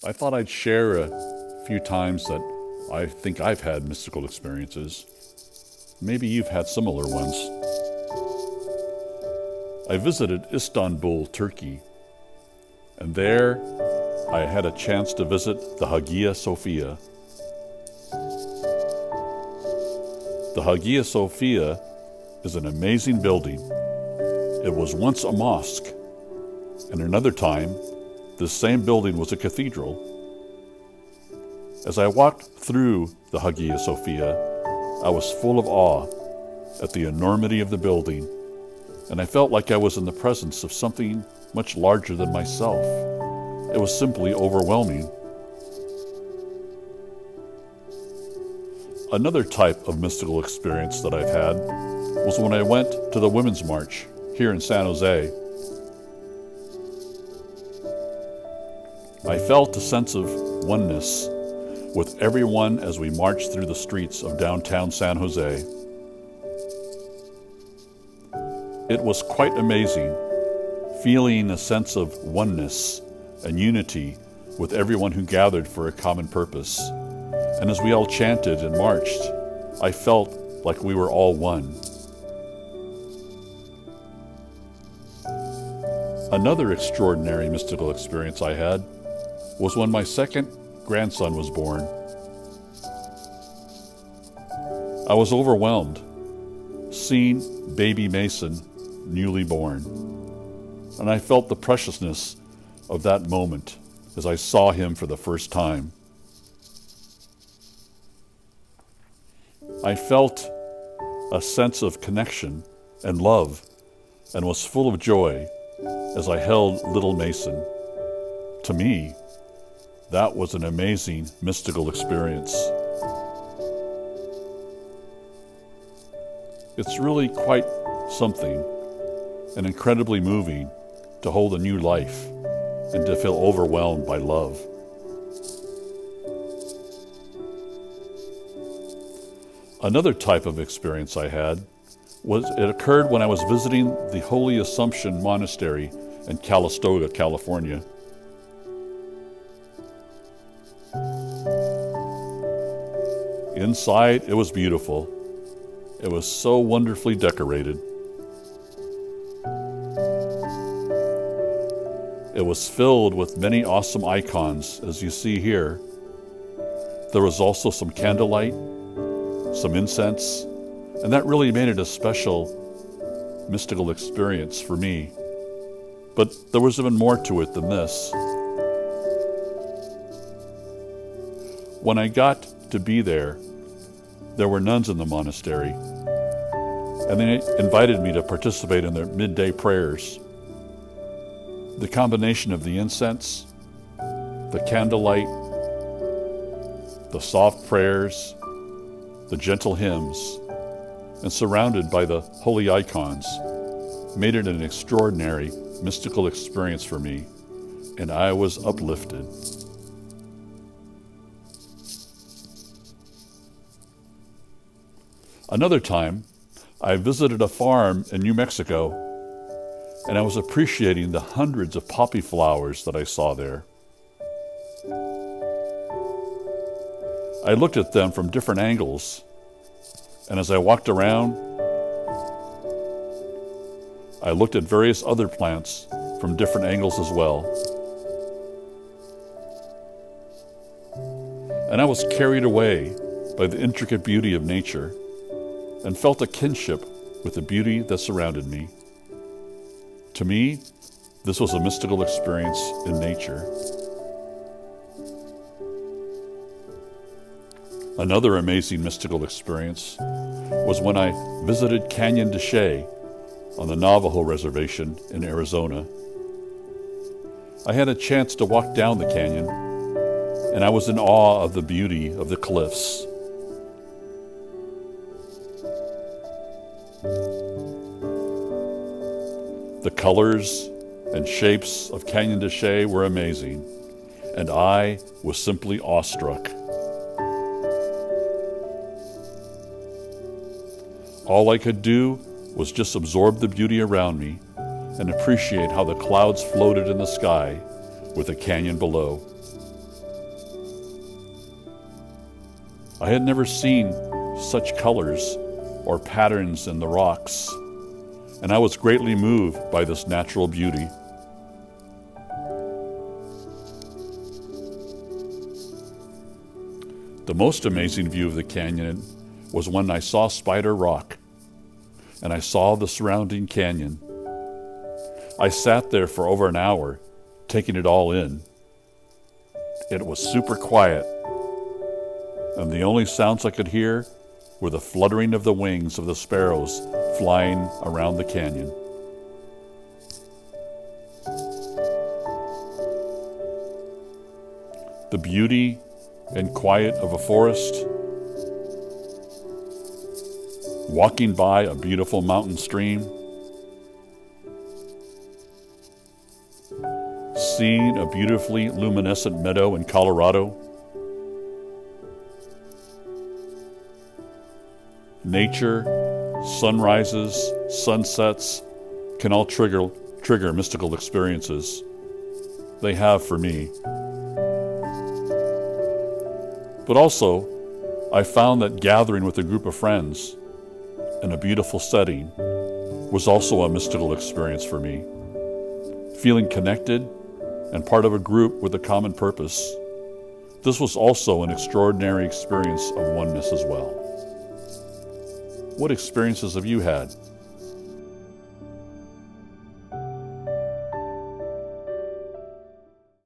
I thought I'd share a few times that I think I've had mystical experiences. Maybe you've had similar ones. I visited Istanbul, Turkey, and there I had a chance to visit the Hagia Sophia. The Hagia Sophia is an amazing building. It was once a mosque, and another time, this same building was a cathedral. As I walked through the Hagia Sophia, I was full of awe at the enormity of the building, and I felt like I was in the presence of something much larger than myself. It was simply overwhelming. Another type of mystical experience that I've had was when I went to the Women's March here in San Jose. I felt a sense of oneness with everyone as we marched through the streets of downtown San Jose. It was quite amazing, feeling a sense of oneness and unity with everyone who gathered for a common purpose. And as we all chanted and marched, I felt like we were all one. Another extraordinary mystical experience I had was when my second grandson was born. I was overwhelmed seeing baby Mason newly born, and I felt the preciousness of that moment as I saw him for the first time. I felt a sense of connection and love and was full of joy as I held little Mason. To me, that was an amazing mystical experience. It's really quite something, and incredibly moving, to hold a new life and to feel overwhelmed by love. Another type of experience I had it occurred when I was visiting the Holy Assumption Monastery in Calistoga, California. Inside, it was beautiful. It was so wonderfully decorated. It was filled with many awesome icons, as you see here. There was also some candlelight, some incense, and that really made it a special mystical experience for me. But there was even more to it than this. When I got to be there were nuns in the monastery, and they invited me to participate in their midday prayers. The combination of the incense, the candlelight, the soft prayers, the gentle hymns, and surrounded by the holy icons made it an extraordinary mystical experience for me, and I was uplifted. Another time, I visited a farm in New Mexico, and I was appreciating the hundreds of poppy flowers that I saw there. I looked at them from different angles, and as I walked around, I looked at various other plants from different angles as well. And I was carried away by the intricate beauty of nature and felt a kinship with the beauty that surrounded me. To me, this was a mystical experience in nature. Another amazing mystical experience was when I visited Canyon de Chelly on the Navajo Reservation in Arizona. I had a chance to walk down the canyon, and I was in awe of the beauty of the cliffs. The colors and shapes of Canyon de Chelly were amazing, and I was simply awestruck. All I could do was just absorb the beauty around me and appreciate how the clouds floated in the sky with the canyon below. I had never seen such colors or patterns in the rocks, and I was greatly moved by this natural beauty. The most amazing view of the canyon was when I saw Spider Rock and I saw the surrounding canyon. I sat there for over an hour, taking it all in. It was super quiet, and the only sounds I could hear were the fluttering of the wings of the sparrows flying around the canyon. The beauty and quiet of a forest, walking by a beautiful mountain stream, seeing a beautifully luminescent meadow in Colorado, nature, sunrises, sunsets can all trigger mystical experiences. They have for me. But also, I found that gathering with a group of friends in a beautiful setting was also a mystical experience for me. Feeling connected and part of a group with a common purpose, this was also an extraordinary experience of oneness as well. What experiences have you had?